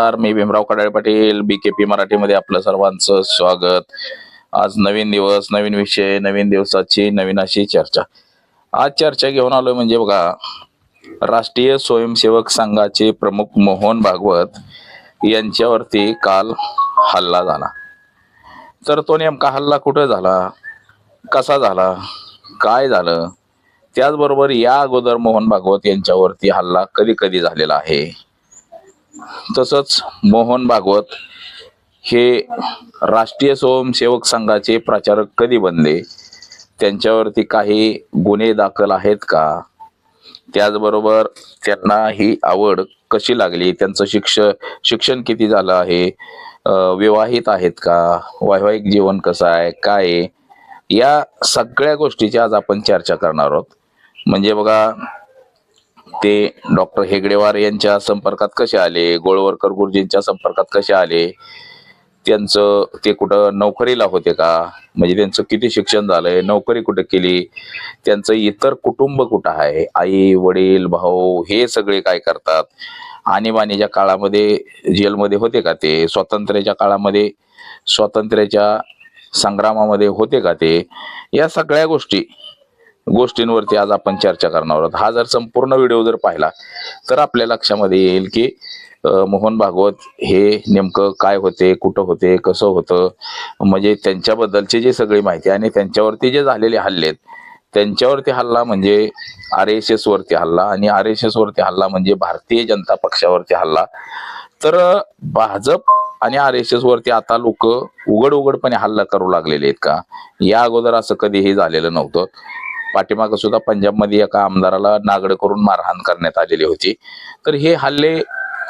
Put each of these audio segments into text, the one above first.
नमस्कार, मी भीमराव कडाळे पाटील, BKP मराठीमध्ये आपलं सर्वांचं स्वागत. आज नवीन दिवस, नवीन विषय, नवीन दिवसाची नवीन अशी चर्चा. आज चर्चा घेऊन आलोय म्हणजे बघा, राष्ट्रीय स्वयंसेवक संघाचे प्रमुख मोहन भागवत यांच्यावरती काल हल्ला झाला. तर तो नेमका हल्ला कुठं झाला, कसा झाला, काय झालं, त्याचबरोबर या अगोदर मोहन भागवत यांच्यावरती हल्ला कधी कधी झालेला आहे, तसंच मोहन भागवत हे राष्ट्रीय स्वयंसेवक संघाचे प्रचारक कधी बनले, त्यांच्यावरती काही गुन्हे दाखल आहेत का, त्याचबरोबर त्यांना ही आवड कशी लागली, त्यांचं शिक्षण किती झालं आहे, विवाहित आहेत का, वैवाहिक जीवन कसं आहे, काय आहे, या सगळ्या गोष्टीची आज आपण चर्चा करणार आहोत. म्हणजे बघा, ते डॉक्टर हेगडेवार यांच्या संपर्कात कसे आले, गोळवरकर गुरुजींच्या संपर्कात कसे आले, त्यांचं ते कुठं नोकरीला होते का, म्हणजे त्यांचं किती शिक्षण झालंय, नोकरी कुठे केली, त्यांचं इतर कुटुंब कुठं आहे, आई वडील भाऊ हे सगळे काय करतात, आणीबाणीच्या काळामध्ये जेलमध्ये होते का, ते स्वातंत्र्याच्या काळामध्ये स्वातंत्र्याच्या संग्रामामध्ये होते का ते, या सगळ्या गोष्टींवरती आज आपण चर्चा करणार आहोत. हा जर संपूर्ण व्हिडिओ जर पाहिला तर आपल्या लक्षामध्ये येईल की मोहन भागवत हे नेमकं काय होते, कुठं होते, कसं होतं, म्हणजे त्यांच्याबद्दलची जी सगळी माहिती आणि त्यांच्यावरती जे झालेले हल्ले आहेत, त्यांच्यावरती हल्ला म्हणजे RSS वरती हल्ला, आणि RSS वरती हल्ला म्हणजे भारतीय जनता पक्षावरती हल्ला. तर भाजप आणि RSS वरती आता लोक उघडपणे हल्ला करू लागलेले आहेत का, या अगोदर असं कधीही झालेलं नव्हतं. पाठीमागं सुद्धा पंजाबमध्ये एका आमदाराला नागड करून मारहाण करण्यात आलेली होती. तर हे हल्ले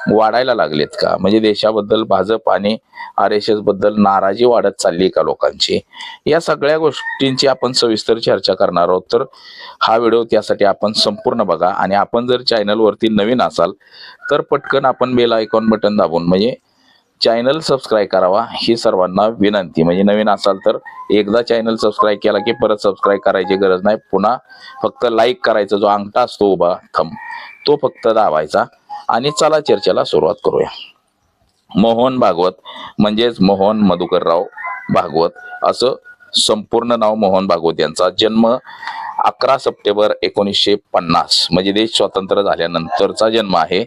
वाढायला लागलेत का, म्हणजे देशाबद्दल भाजप आणि RSS बद्दल नाराजी वाढत चालली का लोकांची, या सगळ्या गोष्टींची आपण सविस्तर चर्चा करणार आहोत. तर हा व्हिडिओ त्यासाठी आपण संपूर्ण बघा, आणि आपण जर चॅनलवरती नवीन असाल तर पटकन आपण बेल आयकॉन बटन दाबून म्हणजे चॅनल सबस्क्राईब करावा, ही सर्वांना विनंती. म्हणजे नवीन असाल तर एकदा चॅनल सबस्क्राईब केला की परत सबस्क्राईब करायची गरज नाही, पुन्हा फक्त लाईक करायचा, जो अंगठा असतो उभा थंब तो फक्त दाबायचा. आणि चला चर्चेला सुरुवात करूया. मोहन भागवत म्हणजेच मोहन मधुकरराव भागवत, असं संपूर्ण नाव मोहन भागवत यांचा. जन्म 11 सप्टेंबर 1950, म्हणजे देश स्वतंत्र झाल्यानंतरचा जन्म आहे,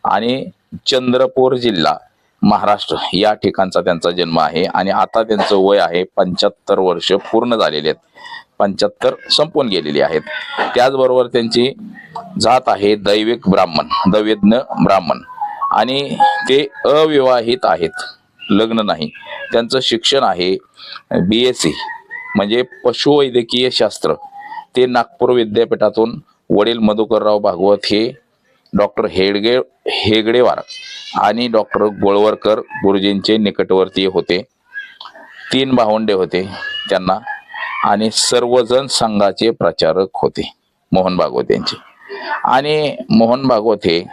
आणि चंद्रपूर जिल्हा महाराष्ट्र या ठिकाणचा त्यांचा जन्म आहे. आणि आता त्यांचं वय आहे 75 वर्ष पूर्ण झालेले आहेत, 75 संपून गेलेली आहेत. त्याचबरोबर त्यांची जात आहे दैविक ब्राह्मण, दैवेज्ञ ब्राह्मण, आणि ते अविवाहित आहेत, लग्न नाही. त्यांचं शिक्षण आहे BSc म्हणजे पशुवैद्यकीय शास्त्र, ते नागपूर विद्यापीठातून. वडील मधुकरराव भागवत हे डॉक्टर हेगडेवार आणि डॉक्टर गोळवरकर गुरुजींचे निकटवर्तीय होते. 3 भावंडे होते त्यांना, आणि सर्वजण संघाचे प्रचारक होते मोहन भागवत यांचे. आणि मोहन भागवत हे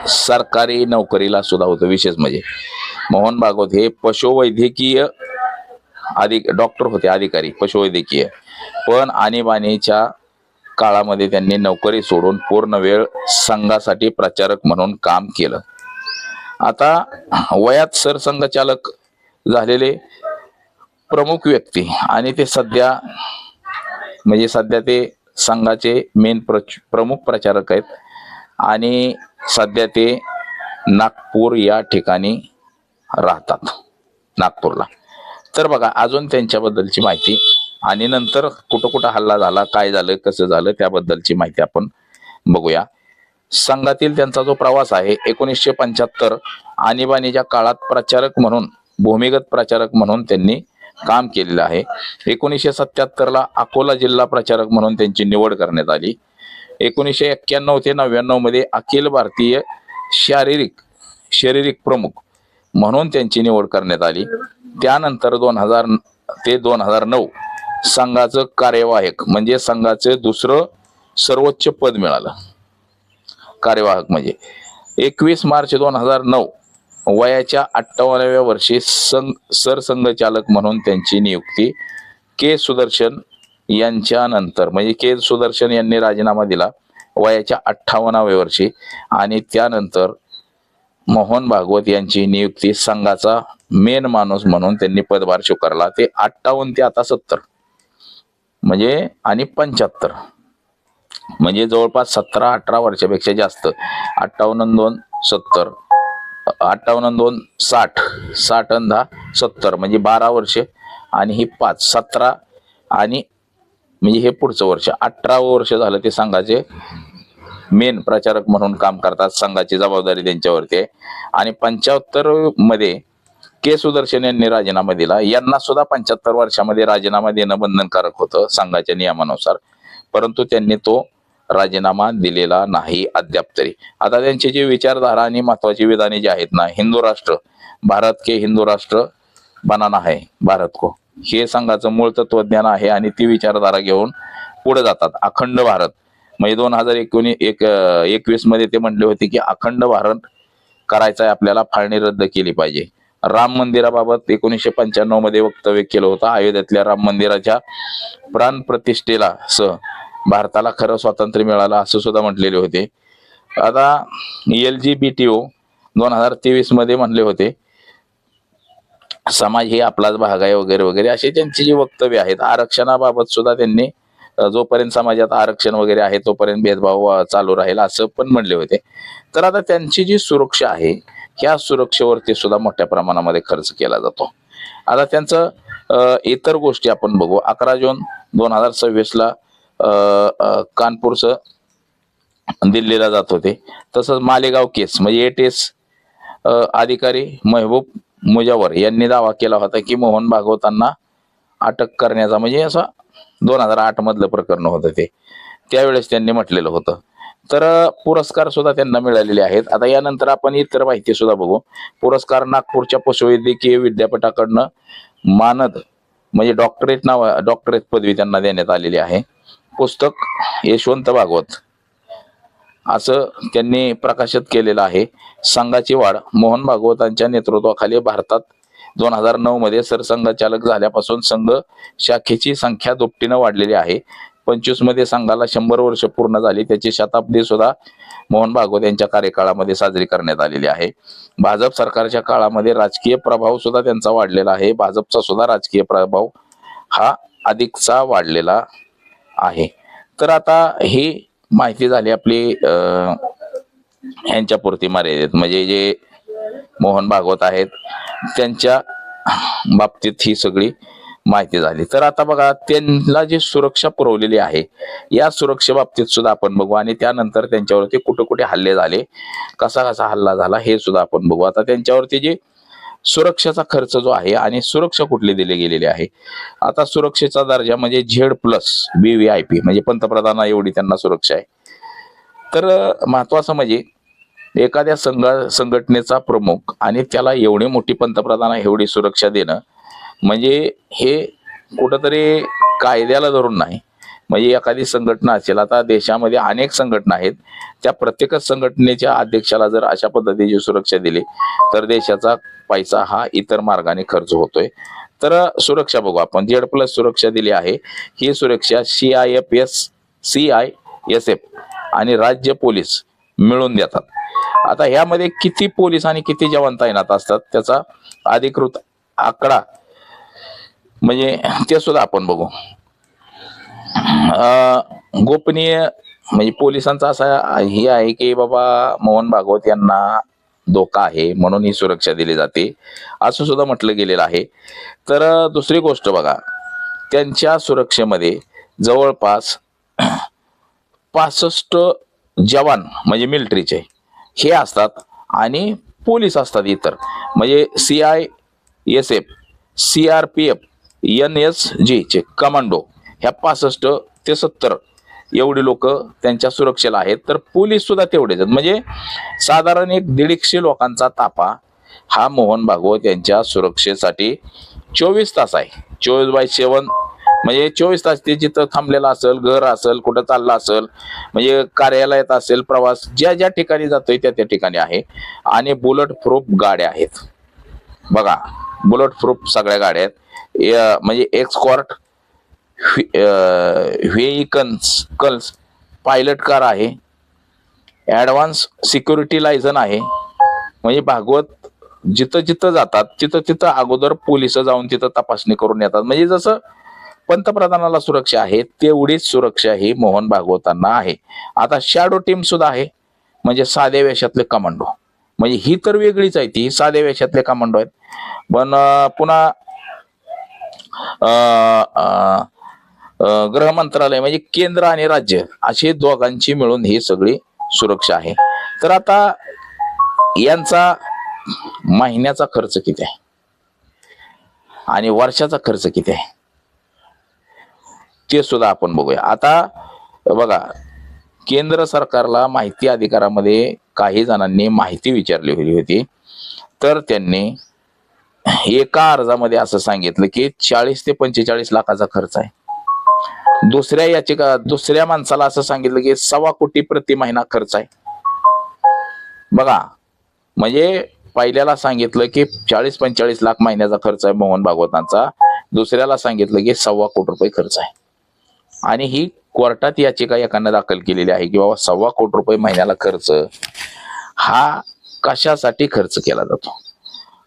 सरकारी नोकरीला सुद्धा होते. विशेष म्हणजे मोहन भागवत हे पशुवैद्यकीय डॉक्टर होते, अधिकारी पशुवैद्यकीय, पण आणीबाणीच्या काळामध्ये त्यांनी नोकरी सोडून पूर्ण वेळ संघासाठी प्रचारक म्हणून काम केलं. आता वयात सरसंघचालक झालेले प्रमुख व्यक्ती, आणि ते सध्या ते संघाचे मेन प्रमुख प्रचारक आहेत, आणि सध्या ते नागपूर या ठिकाणी राहतात, नागपूरला. तर बघा, अजून त्यांच्याबद्दलची माहिती, आणि नंतर कुठं कुठं हल्ला झाला, काय झालं, कसं झालं, त्याबद्दलची माहिती आपण बघूया. संघातील त्यांचा जो प्रवास आहे, 1975 आणीबाणीच्या काळात प्रचारक म्हणून, भूमिगत प्रचारक म्हणून त्यांनी काम केलेलं आहे. 1977 अकोला जिल्हा प्रचारक म्हणून त्यांची निवड करण्यात आली. 1991 ते 99 मध्ये अखिल भारतीय शारीरिक प्रमुख म्हणून त्यांची निवड करण्यात आली. त्यानंतर 2000 ते 2009 संघाचं कार्यवाहक म्हणजे संघाचं दुसरं सर्वोच्च पद मिळालं, कार्यवाहक म्हणजे. 21 मार्च 2009 वयाच्या 58व्या वर्षी सरसंघचालक म्हणून त्यांची नियुक्ती सुदर्शन यांच्यानंतर, म्हणजे सुदर्शन यांनी राजीनामा दिला वयाच्या 58व्या वर्षी, आणि त्यानंतर मोहन भागवत यांची नियुक्ती संघाचा मेन माणूस म्हणून त्यांनी पदभार स्वीकारला. ते 58 ते आता 70 म्हणजे आणि 75 म्हणजे जवळपास 17-18 वर्षापेक्षा जास्त. 58 70 58 60 60 आणि 10 70 म्हणजे 12 वर्ष आणि ही 5 17 आणि म्हणजे हे पुढचं वर्ष 18वं वर्ष झालं ते संघाचे मेन प्रचारक म्हणून काम करतात. संघाची जबाबदारी त्यांच्यावरती आहे. आणि 75 मध्ये के सुदर्शन यांनी राजीनामा दिला. यांना सुद्धा 75 वर्षामध्ये राजीनामा देणं बंधनकारक होतं संघाच्या नियमानुसार, परंतु त्यांनी तो राजीनामा दिलेला नाही अद्याप तरी. आता त्यांची जी विचारधारा आणि महत्वाची विधाने जी आहेत ना, हिंदू राष्ट्र, भारत के हिंदू राष्ट्र बनाना है भारत को, हे संघाचं मूळ तत्वज्ञान आहे आणि ती विचारधारा घेऊन पुढे जातात. अखंड भारत म्हणजे 2021 मध्ये ते म्हणले होते की अखंड भारत करायचा आहे आपल्याला, फाळणी रद्द केली पाहिजे. राम मंदिराबाबत 1995 मध्ये वक्तव्य केलं होतं. अयोध्येतल्या राम मंदिराच्या प्राण प्रतिष्ठेला सह भारताला खरं स्वातंत्र्य मिळालं असं सुद्धा म्हटलेले होते. आता LGBTO 2023 मध्ये म्हणले होते समाज हे आपलाच भाग आहे वगैरे वगैरे असे त्यांची जी वक्तव्य आहेत. आरक्षणाबाबत सुद्धा त्यांनी जोपर्यंत समाजात आरक्षण वगैरे आहे तोपर्यंत भेदभाव चालू राहील असं पण म्हणले होते. तर आता त्यांची जी सुरक्षा आहे ह्या सुरक्षेवरती सुद्धा मोठ्या प्रमाणामध्ये खर्च केला जातो. आता त्यांचं इतर गोष्टी आपण बघू. 11 जून 2026 ला कानपूरचं दिल्लीला जात होते. तसंच मालेगाव केस म्हणजे ATS अधिकारी महबूब मुजावर यांनी दावा केला होता की मोहन भागवतांना अटक करण्याचा, म्हणजे असं 2008 मधलं प्रकरण होतं ते, त्यावेळेस त्यांनी म्हटलेलं होतं. तर पुरस्कार सुद्धा त्यांना मिळालेले आहेत. आता यानंतर आपण इतर माहिती सुद्धा बघू. पुरस्कार नागपूरच्या पशुवैद्यकीय विद्यापीठाकडनं मानद म्हणजे डॉक्टरेट पदवी त्यांना देण्यात आलेली आहे. पुस्तक यशवंत भागवत असं त्यांनी प्रकाशित केलेलं आहे. संघाची वाढ मोहन भागवतांच्या नेतृत्वाखाली भारतात 2009 मध्ये सरसंघचालक झाल्यापासून संघ शाखेची संख्या दुपटीनं वाढलेली आहे. 25 मध्ये संघाला 100 वर्ष पूर्ण झाली. त्याची शताब्दी सुद्धा मोहन भागवत यांच्या कार्यकाळामध्ये साजरी करण्यात आलेली आहे. भाजप सरकारच्या काळामध्ये राजकीय प्रभाव सुद्धा त्यांचा वाढलेला आहे. भाजपचा सुद्धा राजकीय प्रभाव हा अधिकचा वाढलेला आहे. तर आता ही माहिती झाली आपली ह्यांच्यापुरती मर्यादित, म्हणजे जे मोहन भागवत आहेत त्यांच्या बाबतीत ही सगळी माहिती झाली. तर आता बघा त्यांना जी सुरक्षा पुरवलेली आहे या सुरक्षे बाबतीत सुद्धा आपण बघू आणि त्यानंतर त्यांच्यावरती कुठे कुठे हल्ले झाले, कसा कसा हल्ला झाला हे सुद्धा आपण बघू. आता त्यांच्यावरती जे सुरक्षेचा खर्च जो आहे आणि सुरक्षा कुठली दिली गेलेली आहे. आता सुरक्षेचा दर्जा म्हणजे Z+ VVIP म्हणजे पंतप्रधाना एवढी त्यांना सुरक्षा आहे. तर महत्वाचं म्हणजे एखाद्या संघटनेचा प्रमुख आणि त्याला एवढी मोठी पंतप्रधाना एवढी सुरक्षा देणं म्हणजे हे कुठंतरी कायद्याला धरून नाही. म्हणजे एखादी संघटना असेल, आता देशामध्ये अनेक संघटना आहेत, त्या प्रत्येकच संघटनेच्या अध्यक्षाला जर अशा पद्धतीची सुरक्षा दिली तर देशाचा पैसा हा इतर मार्गाने खर्च होतोय. तर सुरक्षा बघू आपण. Z+ सुरक्षा दिली आहे. ही सुरक्षा CISF आणि राज्य पोलीस मिळून देतात. आता ह्यामध्ये किती पोलीस आणि किती जवान तैनात असतात त्याचा अधिकृत आकडा म्हणजे ते सुद्धा आपण बघू. गोपनीय म्हणजे पोलिसांचा असा हे आहे की बाबा मोहन भागवत यांना धोका आहे म्हणून ही सुरक्षा दिली जाते असं सुद्धा म्हटलं गेलेलं आहे. तर दुसरी गोष्ट बघा, त्यांच्या सुरक्षेमध्ये जवळपास 65 जवान म्हणजे मिलिटरीचे हे असतात आणि पोलीस असतात इतर, म्हणजे CISF CRPF NSG चे कमांडो ह्या 65 ते 70 एवढे लोक त्यांच्या सुरक्षेला आहेत. तर पोलीस सुद्धा तेवढेच आहेत. म्हणजे साधारण 150 लोकांचा ताफा हा मोहन भागवत यांच्या सुरक्षेसाठी 24 तास आहे. 24/7 म्हणजे 24 तास ते जिथं थांबलेला असेल, घर असेल, कुठं चालला असेल, म्हणजे कार्यालयात असेल, प्रवास ज्या ज्या ठिकाणी जातोय त्या त्या ठिकाणी आहे. आणि बुलेट प्रूफ गाड्या आहेत बघा, बुलेट प्रूफ सगळ्या गाड्या आहेत. म्हणजे एस्कॉर्ट व्हेइकल्स पायलट कार आहे. ऍडव्हान्स सिक्युरिटी लायसन आहे. म्हणजे भागवत जिथं जिथं जातात तिथं तिथं अगोदर पोलिस जाऊन तिथं तपासणी करून येतात. म्हणजे जसं पंतप्रधानाला सुरक्षा आहे तेवढीच सुरक्षा ही मोहन भागवतांना आहे. आता शॅडो टीम सुद्धा आहे, म्हणजे साध्या वेशातले कमांडो. म्हणजे ही तर वेगळीच आहे, ती साध्या वेशातले कमांडो आहेत. पण पुन्हा गृह मंत्रालय म्हणजे केंद्र आणि राज्य अशी दोघांची मिळून ही सगळी सुरक्षा आहे. तर आता यांचा महिन्याचा खर्च किती आहे आणि वर्षाचा खर्च किती आहे ते सुद्धा आपण बघूया. आता बघा, केंद्र सरकारला माहिती अधिकारामध्ये काही जणांनी माहिती विचारली होती, तर त्यांनी एका अर्जामध्ये असं सांगितलं की 40 ते 45 लाखाचा खर्च आहे. दुसऱ्या माणसाला असं सांगितलं की 1.25 कोटी प्रति महिना खर्च आहे. बघा, म्हणजे पहिल्याला सांगितलं की 40-45 लाख महिन्याचा खर्च आहे मोहन भागवतांचा, दुसऱ्याला सांगितलं की 1.25 कोटी रुपये खर्च आहे. आणि ही कोर्टात याचिका एकाने दाखल केलेली आहे की बाबा 1.25 कोटी रुपये महिन्याला खर्च हा कशासाठी खर्च केला जातो.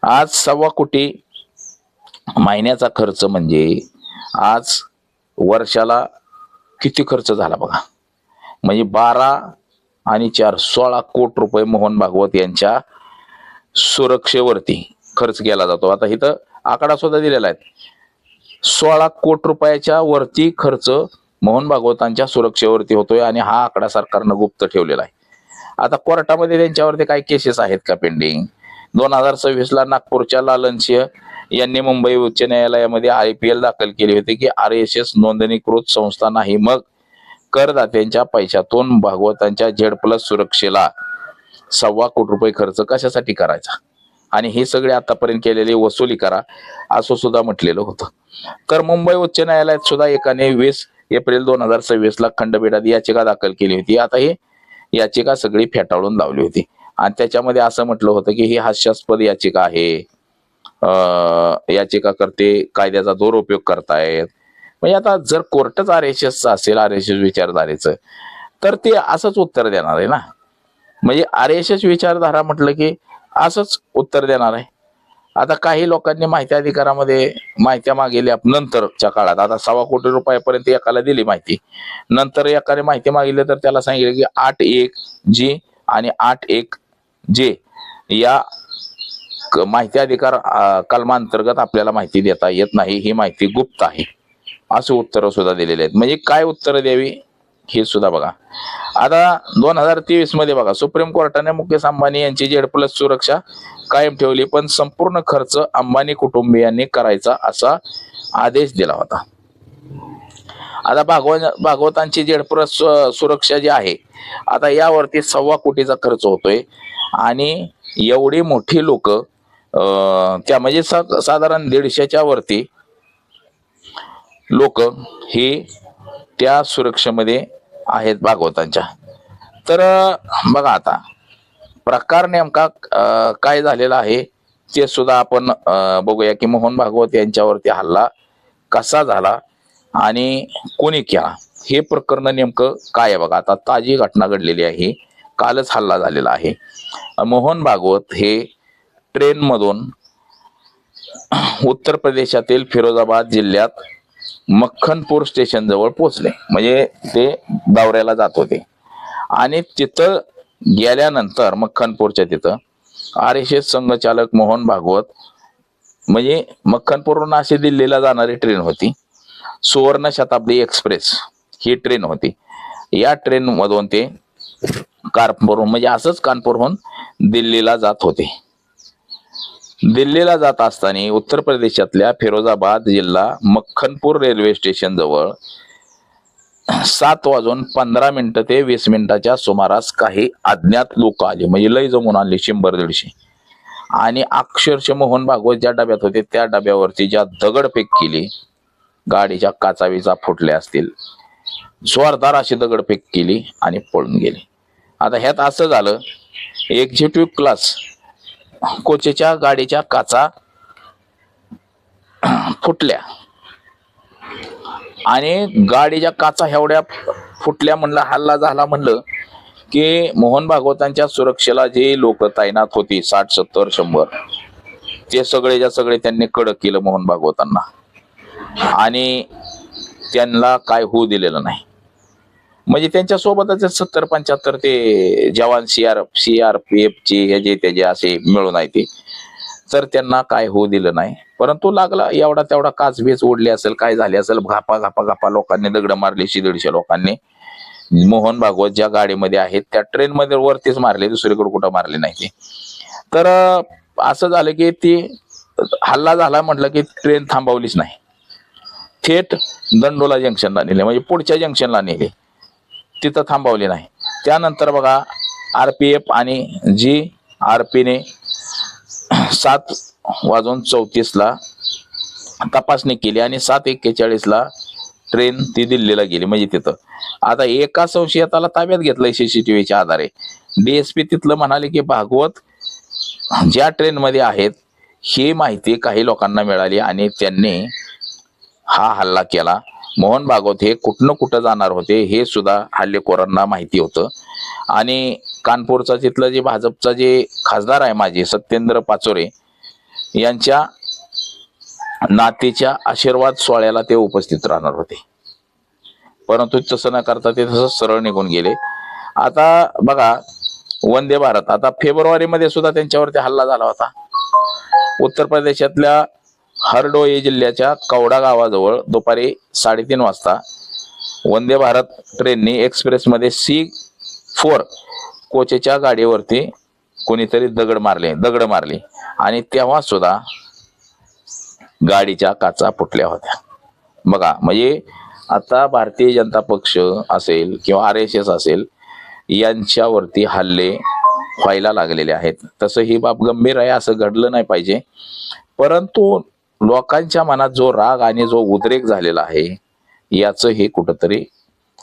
आज 1.25 कोटी महिन्याचा खर्च म्हणजे आज वर्षाला किती खर्च झाला बघा. म्हणजे 12 आणि 4 16 कोटी रुपये मोहन भागवत यांच्या सुरक्षेवरती खर्च केला जातो. आता इथं आकडा सुद्धा दिलेला आहे, 16 कोटी रुपयाच्या वरती खर्च मोहन भागवतांच्या सुरक्षेवरती होतोय आणि हा आकडा सरकारनं गुप्त ठेवलेला आहे. आता कोर्टामध्ये त्यांच्यावरती काही केसेस आहेत का पेंडिंग? 2026 ला नागपूरच्या लालन सिंह यांनी मुंबई उच्च न्यायालयामध्ये IPL दाखल केली होती की RSS नोंदणीकृत संस्था नाही, मग करदात्यांच्या पैशातून भागवतांच्या Z+ सुरक्षेला 1.25 कोटी रुपये खर्च कशासाठी करायचा आणि हे सगळे आतापर्यंत केलेली वसुली करा असं सुद्धा म्हटलेलं होतं. तर मुंबई उच्च न्यायालयात सुद्धा एकाने 20 एप्रिल 2026 ला खंडपीठात याचिका दाखल केली होती. आता ही याचिका सगळी फेटाळून लावली होती आणि त्याच्यामध्ये असं म्हटलं होतं की ही हास्यास्पद याचिका आहे, याचिकाकर्ते कायद्याचा दुरुपयोग करतायत. म्हणजे आता जर कोर्टच RSS असेल, RSS विचारधारेचं, तर ते असंच उत्तर देणार आहे ना. म्हणजे RSS विचारधारा म्हटलं की असंच उत्तर देणार आहे. आता काही लोकांनी माहिती अधिकारामध्ये माहिती मागितल्या नंतरच्या काळात, आता 1.25 कोटी रुपयापर्यंत एकाला दिली माहिती, नंतर एकाने माहिती मागितली तर त्याला सांगितलं की 8.1G आणि 8.1J या माहिती अधिकार कलमांतर्गत आपल्याला माहिती देता येत नाही, ही माहिती गुप्त आहे, असे उत्तर सुद्धा दिलेले आहेत. म्हणजे काय उत्तर द्यावी हे सुद्धा बघा. आता 2023 मध्ये बघा, सुप्रीम कोर्टाने मुकेश अंबानी यांची Z+ सुरक्षा कायम ठेवली, पण संपूर्ण खर्च अंबानी कुटुंबियांनी करायचा असा आदेश दिला होता. आता भागवतांची Z+ सुरक्षा जी आहे, आता यावरती 1.25 कोटीचा खर्च होतोय आणि एवढी मोठी लोक त्या म्हणजे साधारण 150च्या वरती लोक हे त्या सुरक्षेमध्ये आहेत भागवतांच्या. तर बघा, आता प्रकार नेमका काय झालेला आहे ते सुद्धा आपण बघूया की मोहन भागवत यांच्यावरती हल्ला कसा झाला आणि कोणी केला, हे प्रकरण नेमकं काय आहे बघा. आता ताजी घटना घडलेली आहे, कालच हल्ला झालेला आहे. मोहन भागवत हे ट्रेन मधून उत्तर प्रदेशातील फिरोजाबाद जिल्ह्यात मक्खनपूर स्टेशन जवळ पोहोचले. म्हणजे ते दौऱ्याला जात होते आणि तिथं गेल्यानंतर मक्खनपूरच्या तिथं RSS संघचालक मोहन भागवत, म्हणजे मक्खनपूरहून अशी दिल्लीला जाणारी ट्रेन होती, सुवर्ण शताब्दी एक्सप्रेस ही ट्रेन होती. या ट्रेन मधून ते कानपूरहून, म्हणजे असंच कानपूरहून दिल्लीला जात होते. दिल्लीला जात असताना उत्तर प्रदेशातल्या फिरोजाबाद जिल्हा मक्खनपूर रेल्वे स्टेशन जवळ 7:15 ते 20 सुमारास काही अज्ञात लोक आले, म्हणजे लय जमून आले 100-150, आणि अक्षरशः मोहन भागवत ज्या डब्यात होते त्या डब्यावरती ज्या दगडफेक केली, गाडीच्या काचाविचा फुटल्या असतील, जोरदार अशी दगडफेक केली आणि पळून गेले. आता ह्यात असं झालं, एक्झिक्युटिव्ह क्लास कोचच्या गाडीच्या काचा फुटल्या आणि गाडीच्या काचा एवढ्या फुटल्या, म्हणलं हल्ला झाला म्हणलं की मोहन भागवतांच्या सुरक्षेला जे लोक तैनात होती 60 70 100 ते सगळेच्या सगळे त्यांनी कडक केलं मोहन भागवतांना आणि त्यांना काय होऊ दिलेलं नाही. म्हणजे त्यांच्या सोबतच 70 75 ते जवान CRPF चे हे जे त्याचे असे मिळून आहे ते, तर त्यांना काय होऊ दिलं नाही. परंतु लागला एवढा तेवढा काचबीच ओढली असेल, काय झाले असेल, घापा घापा घापा लोकांनी दगड मारली 100-150 लोकांनी. मोहन भागवत ज्या गाडीमध्ये आहेत त्या ट्रेन मध्ये वरतीच मारले, दुसरीकडे कुठं मारले नाही ते. तर असं झालं की ती हल्ला झाला म्हटलं की ट्रेन थांबवलीच नाही, थेट दंडोला जंक्शनला नेले, म्हणजे पुढच्या जंक्शनला नेले, तिथं थांबवले नाही. त्यानंतर बघा RPF आणि GRP ने 7:34 तपासणी केली आणि 7:41 ट्रेन ती दिल्लीला गेली. म्हणजे तिथं आता एका संशयिताला ताब्यात घेतलंय CCTVच्या आधारे. DSP तिथलं म्हणाले की भागवत ज्या ट्रेन मध्ये आहेत ही माहिती काही लोकांना मिळाली आणि त्यांनी हा हल्ला केला. मोहन भागवत हे कुठनं कुठं जाणार होते हे सुद्धा हल्लेखोरांना माहिती होतं. आणि कानपूरचा तिथलं जे भाजपचा जे खासदार आहे माजी सत्येंद्र पाचोरे यांच्या नातीच्या आशीर्वाद सोहळ्याला ते उपस्थित राहणार होते, परंतु तसं न करता ते तसं सरळ निघून गेले. आता बघा वंदे भारत, आता फेब्रुवारी मध्ये सुद्धा त्यांच्यावरती हल्ला झाला होता. उत्तर प्रदेशातल्या हरडोई जिल्ह्याच्या कवडा गावाजवळ दुपारी 3:30 वाजता वंदे भारत ट्रेननी एक्सप्रेसमध्ये C4 कोचेच्या गाडीवरती कोणीतरी दगड मारले आणि तेव्हा सुद्धा गाडीच्या काचा फुटल्या होत्या. बघा म्हणजे आता भारतीय जनता पक्ष असेल किंवा RSS असेल यांच्यावरती हल्ले व्हायला लागलेले आहेत. तसं ही बाब गंभीर आहे, असं घडलं नाही पाहिजे. परंतु लोकांच्या मनात जो राग आणि जो उद्रेक झालेला आहे याचं हे कुठंतरी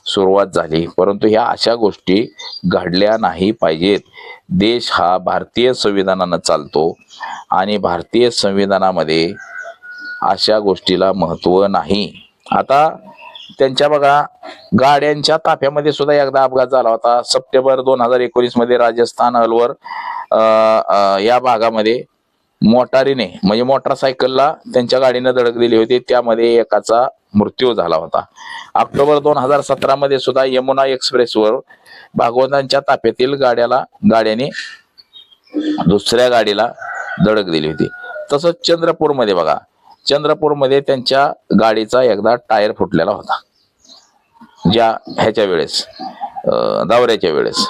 सुरुवात झाली. परंतु ह्या अशा गोष्टी घडल्या नाही पाहिजेत. देश हा भारतीय संविधानानं चालतो आणि भारतीय संविधानामध्ये अशा गोष्टीला महत्व नाही. आता त्यांच्या बघा गाड्यांच्या ताफ्यामध्ये सुद्धा एकदा अपघात झाला होता. सप्टेंबर 2019 मध्ये राजस्थान अलवर या भागामध्ये मोटारीने म्हणजे मोटरसायकलला त्यांच्या गाडीने धडक दिली होती, त्यामध्ये एकाचा मृत्यू झाला होता. ऑक्टोबर 2017 मध्ये सुद्धा यमुना एक्सप्रेसवर भागवतांच्या ताफ्यातील गाड्याने दुसऱ्या गाडीला धडक दिली होती. तसंच चंद्रपूरमध्ये बघा, चंद्रपूरमध्ये त्यांच्या गाडीचा एकदा टायर फुटलेला होता ज्या ह्याच्या वेळेस दौऱ्याच्या वेळेस.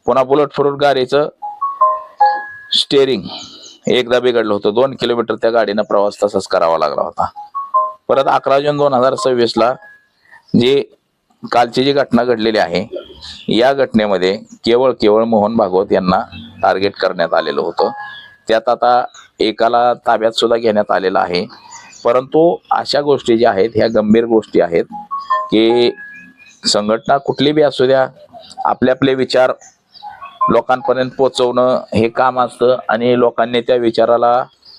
पुन्हा बुलेट प्रूफ गाडीचं स्टेअरिंग एकदा बिघडलं होतं. 2 किलोमीटर त्या गाडीनं प्रवास तसाच करावा लागला होता. परत 11 जून 2026 जी कालची जी घटना घडलेली आहे या घटनेमध्ये केवळ मोहन भागवत यांना टार्गेट करण्यात आलेलं होतं. त्यात आता एकाला ताब्यात सुद्धा घेण्यात आलेलं आहे. परंतु अशा गोष्टी ज्या आहेत ह्या गंभीर गोष्टी आहेत की संघटना कुठली बी असू द्या, आपले आपले विचार लोकांपर्यंत पोहोचवणं हे काम असतं आणि लोकांनी त्या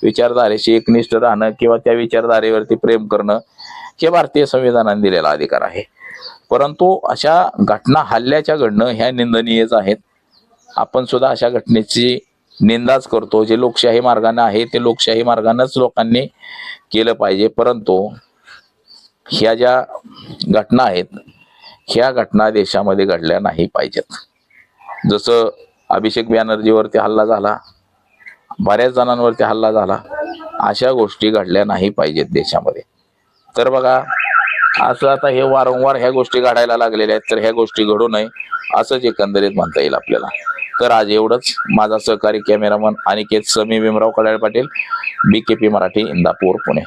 विचारधारेशी एकनिष्ठ राहणं किंवा त्या विचारधारेवरती प्रेम करणं हे भारतीय संविधानाने दिलेला अधिकार आहे. परंतु अशा घटना हल्ल्याच्या घडणं ह्या निंदनीयच आहेत. आपण सुद्धा अशा घटनेची निंदाच करतो. जे लोकशाही मार्गाने आहे ते लोकशाही मार्गानेच लोकांनी केलं पाहिजे. परंतु ह्या ज्या घटना आहेत ह्या घटना देशामध्ये घडल्या नाही पाहिजेत. जसं अभिषेक बॅनर्जीवरती हल्ला झाला, बऱ्याच जणांवरती हल्ला झाला, अशा गोष्टी घडल्या नाही पाहिजेत देशामध्ये. तर बघा असं आता हे वारंवार ह्या गोष्टी घडायला लागलेल्या आहेत, तर ह्या गोष्टी घडू नये असंच एकंदरीत म्हणता येईल आपल्याला. तर आज एवढंच. माझा सहकारी कॅमेरामन अनिकेत समी भीमराव कडाळे पाटील, BKP मराठी, इंदापूर, पुणे.